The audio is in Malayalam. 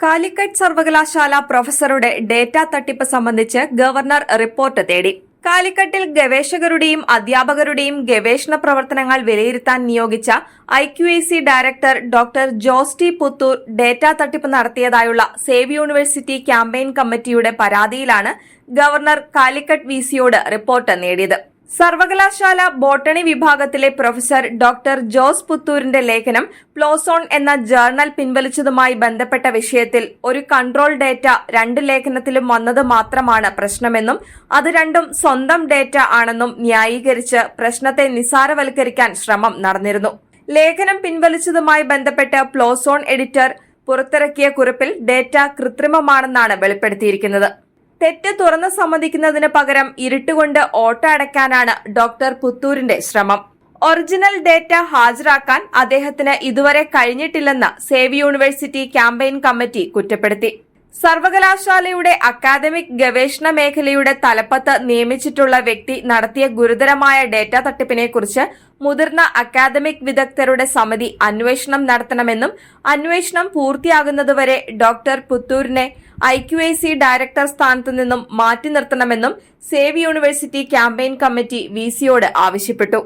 കാലിക്കറ്റ് സർവകലാശാല പ്രൊഫസറുടെ ഡേറ്റ തട്ടിപ്പ് സംബന്ധിച്ച് ഗവർണർ റിപ്പോർട്ട് തേടി. കാലിക്കറ്റിൽ ഗവേഷകരുടെയും അധ്യാപകരുടെയും ഗവേഷണ പ്രവർത്തനങ്ങൾ വിലയിരുത്താൻ നിയോഗിച്ച IQAC director doctor Jose T Puthur data തട്ടിപ്പ് നടത്തിയതായുള്ള സേവ് യൂണിവേഴ്സിറ്റി ക്യാമ്പയിൻ കമ്മിറ്റിയുടെ പരാതിയിലാണ് ഗവർണർ കാലിക്കറ്റ് VCയോട് റിപ്പോർട്ട് നേടിയത്. സർവകലാശാല ബോട്ടണി വിഭാഗത്തിലെ പ്രൊഫസർ ഡോക്ടർ ജോസ് പുത്തൂരിന്റെ ലേഖനം പ്ലോസോൺ എന്ന ജേർണൽ പിൻവലിച്ചതുമായി ബന്ധപ്പെട്ട വിഷയത്തിൽ ഒരു കൺട്രോൾ ഡേറ്റ 2 ലേഖനത്തിലും വന്നത് മാത്രമാണ് പ്രശ്നമെന്നും അത് രണ്ടും സ്വന്തം ഡേറ്റ ആണെന്നും ന്യായീകരിച്ച് പ്രശ്നത്തെ നിസ്സാരവൽക്കരിക്കാൻ ശ്രമം നടന്നിരുന്നു. ലേഖനം പിൻവലിച്ചതുമായി ബന്ധപ്പെട്ട് പ്ലോസോൺ എഡിറ്റർ പുറത്തിറക്കിയ കുറിപ്പിൽ ഡേറ്റ കൃത്രിമമാണെന്നാണ് വെളിപ്പെടുത്തിയിരിക്കുന്നത്. തെറ്റ് തുറന്നു സമ്മതിക്കുന്നതിന് പകരം ഇരുട്ടുകൊണ്ട് ഓട്ട അടയ്ക്കാനാണ് ഡോക്ടർ പുത്തൂരിന്റെ ശ്രമം. ഒറിജിനൽ ഡേറ്റ ഹാജരാക്കാൻ അദ്ദേഹത്തിന് ഇതുവരെ കഴിഞ്ഞിട്ടില്ലെന്ന് സേവ് യൂണിവേഴ്സിറ്റി ക്യാമ്പയിൻ കമ്മിറ്റി കുറ്റപ്പെടുത്തി. സർവകലാശാലയുടെ അക്കാദമിക് ഗവേഷണ മേഖലയുടെ തലപ്പത്ത് നിയമിച്ചിട്ടുള്ള വ്യക്തി നടത്തിയ ഗുരുതരമായ ഡേറ്റ തട്ടിപ്പിനെക്കുറിച്ച് മുതിർന്ന അക്കാദമിക് വിദഗ്ധരുടെ സമിതി അന്വേഷണം നടത്തണമെന്നും അന്വേഷണം പൂർത്തിയാകുന്നതുവരെ ഡോക്ടർ പുത്തൂരിനെ IQAC ഡയറക്ടർ സ്ഥാനത്തു നിന്നും മാറ്റി നിർത്തണമെന്നും സേവ് യൂണിവേഴ്സിറ്റി ക്യാമ്പയിൻ കമ്മിറ്റി VCയോട് ആവശ്യപ്പെട്ടു.